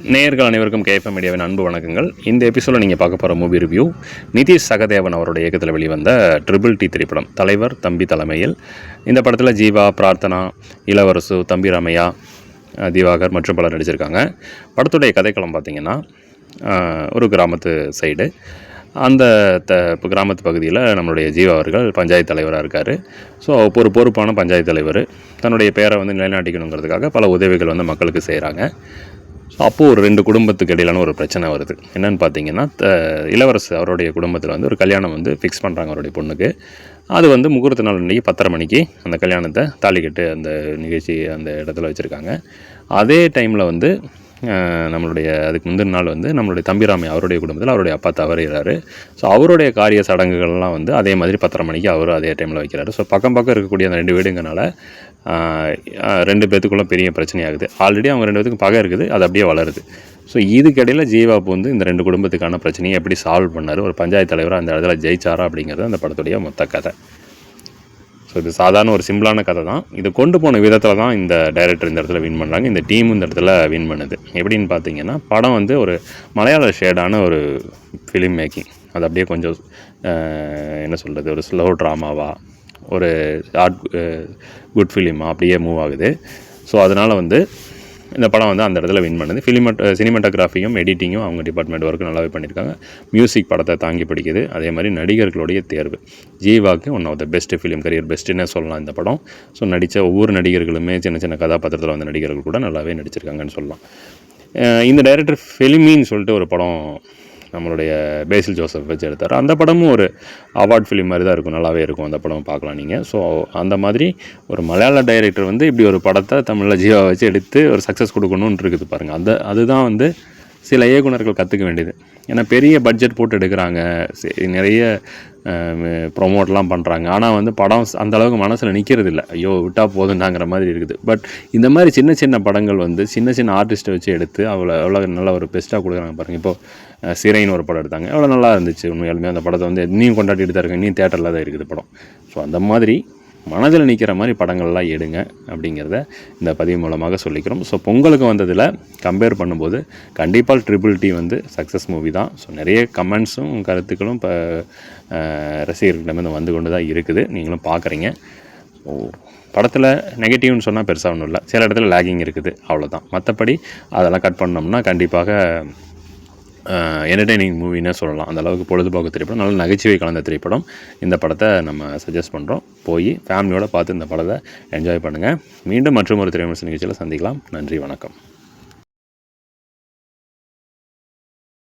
நேயர்கள் அனைவருக்கும் கேஎஃப்எம் மீடியாவின் அன்பு வணக்கங்கள். இந்த எபிசோடில் நீங்கள் பார்க்க போகிற மூவி ரிவ்யூ நிதிஷ் சகதேவன் அவருடைய இயக்கத்தில் வெளிவந்த ட்ரிபிள் டி திரைப்படம். தலைவர் தம்பி தலைமையில் இந்த படத்தில் ஜீவா, பிரார்த்தனா, இளவரசு, தம்பி ராமையா, திவாகர் மற்றும் பலர் நடிச்சிருக்காங்க. படத்துடைய கதைக்களம் பார்த்திங்கன்னா, ஒரு கிராமத்து சைடு. அந்த கிராமத்து பகுதியில் நம்மளுடைய ஜீவா அவர்கள் பஞ்சாயத்து தலைவராக இருக்கார். ஸோ ஒரு பொறுப்பான பஞ்சாயத்து தலைவர் தன்னுடைய பேரை நிலைநாட்டிக்கணுங்கிறதுக்காக பல உதவிகள் மக்களுக்கு செய்கிறாங்க. ஸோ அப்போது ஒரு 2 குடும்பத்துக்கு இடையிலான ஒரு பிரச்சனை வருது. என்னென்னு பார்த்தீங்கன்னா, இளவரசு அவருடைய குடும்பத்தில் ஒரு கல்யாணம் ஃபிக்ஸ் பண்ணுறாங்க அவருடைய பொண்ணுக்கு. அது முகூர்த்த நாள் அன்றைக்கி 10:30 மணிக்கு அந்த கல்யாணத்தை தாலிக்கட்டு அந்த நிகழ்ச்சி அந்த இடத்துல வச்சுருக்காங்க. அதே டைமில் நம்மளுடைய அதுக்கு முந்தின நாள் நம்மளுடைய தம்பிராமை அவருடைய குடும்பத்தில் அவருடைய அப்பா தவறுகிறாரு. ஸோ அவருடைய காரிய சடங்குகள்லாம் அதே மாதிரி 10:30 மணிக்கு அவரும் அதே டைமில் வைக்கிறாரு. ஸோ பக்கம் இருக்கக்கூடிய அந்த 2 வீடுங்கனால 2 பேத்துக்குள்ளே பெரிய பிரச்சனையாகுது. ஆல்ரெடி அவங்க 2 பேத்துக்கும் பகை இருக்குது, அது அப்படியே வளருது. ஸோ இதுக்கிடையில் ஜீவா இந்த 2 குடும்பத்துக்கான பிரச்சனையை எப்படி சால்வ் பண்ணார், ஒரு பஞ்சாயத்து தலைவராக அந்த இடத்துல ஜெயிச்சாரா அப்படிங்கிறது அந்த படத்துடைய மொத்த கதை. ஸோ இது சாதாரண ஒரு சிம்பிளான கதை தான். இது கொண்டு போன விதத்தில் தான் இந்த டைரக்டர் இந்த இடத்துல வின் பண்ணுறாங்க, இந்த டீமும் இந்த இடத்துல வின் பண்ணுது. எப்படின்னு பார்த்தீங்கன்னா, படம் ஒரு மலையாள ஷேடான ஒரு ஃபிலிம் மேக்கிங். அது அப்படியே கொஞ்சம் என்ன சொல்கிறது, ஒரு ஸ்லோ ட்ராமாவாக, ஒரு குட் ஃபிலிமாக அப்படியே மூவ் ஆகுது. ஸோ அதனால் இந்த படம் அந்த இடத்துல வின் பண்ணுது. சினிமாட்டோகிராஃபியும் எடிட்டிங்கும் அவங்க டிபார்ட்மெண்ட் ஒர்க்கு நல்லாவே பண்ணியிருக்காங்க. மியூசிக் படத்தை தாங்கி பிடிக்குது. அதே மாதிரி நடிகர்களுடைய தேர்வு, ஜீவாக்கு one of the best film, career பெஸ்ட்டுன்னே சொல்லலாம் இந்த படம். ஸோ நடித்த ஒவ்வொரு நடிகர்களுமே சின்ன சின்ன கதாபாத்திரத்தில் வந்த நடிகர்கள் கூட நல்லாவே நடிச்சிருக்காங்கன்னு சொல்லலாம். இந்த டைரக்டர் ஃபெலிமின்னு சொல்லிட்டு ஒரு படம் நம்மளுடைய பேசில் ஜோசப் வச்சு எடுத்தார். அந்த படமும் ஒரு அவார்ட் ஃபிலிம் மாதிரி தான் இருக்கும், நல்லாவே இருக்கும். அந்த படம் பார்க்கலாம் நீங்கள். ஸோ அந்த மாதிரி ஒரு மலையாள டைரக்டர் இப்படி ஒரு படத்தை தமிழில் ஜீவா வச்சு எடுத்து ஒரு சக்ஸஸ் கொடுக்கணும்னு இருக்குது பாருங்கள். அதுதான் சில இயக்குனர்கள் கற்றுக்க வேண்டியது. ஏன்னா பெரிய பட்ஜெட் போட்டு எடுக்கிறாங்க, நிறைய ப்ரொமோட்லாம் பண்ணுறாங்க. ஆனால் படம் அந்தளவுக்கு மனசில் நிற்கிறது இல்லை. ஐயோ விட்டால் போதுண்டாங்கிற மாதிரி இருக்குது. பட் இந்த மாதிரி சின்ன சின்ன படங்கள் சின்ன சின்ன ஆர்டிஸ்ட்டை வச்சு எடுத்து எவ்வளோ நல்ல ஒரு பெஸ்ட்டாக கொடுக்குறாங்க பாருங்கள். இப்போது சிறைன்னு ஒரு படம் எடுத்தாங்க, எவ்வளோ நல்லா இருந்துச்சு. உண்மையாலுமே அந்த படத்தை இன்னும் கொண்டாடிட்டு தான் இருக்காங்க, இன்னும் தேட்டரில் தான் இருக்குது படம். ஸோ அந்த மாதிரி மனதில் நிற்கிற மாதிரி படங்கள்லாம் எடுங்க அப்படிங்கிறத இந்த பதிவு மூலமாக சொல்லிக்கிறோம். ஸோ பொங்கலுக்கு வந்ததில் கம்பேர் பண்ணும்போது கண்டிப்பாக ட்ரிபிள் டி சக்ஸஸ் மூவி தான். ஸோ நிறைய கமெண்ட்ஸும் கருத்துக்களும் இப்போ ரசிகர்களிடம் வந்து கொண்டு தான் இருக்குது, நீங்களும் பார்க்குறீங்க. படத்தில் நெகட்டிவ்னு சொன்னால் பெருசாக ஒன்றும் இல்லை, சில இடத்துல லேகிங் இருக்குது, அவ்வளோதான். மற்றபடி அதெல்லாம் கட் பண்ணோம்னா கண்டிப்பாக என்டர்டெய்னிங் மூவின்னே சொல்லலாம். அந்தளவுக்கு பொழுதுபோக்கு திரைப்படம், நல்ல நகைச்சுவை கலந்த திரைப்படம். இந்த படத்தை நம்ம சஜஸ்ட் பண்ணுறோம். போய் ஃபேமிலியோடு பார்த்து இந்த படத்தை என்ஜாய் பண்ணுங்கள். மீண்டும் மற்றும் ஒரு திரைவிமர்சன நிகழ்ச்சியில் சந்திக்கலாம். நன்றி, வணக்கம்.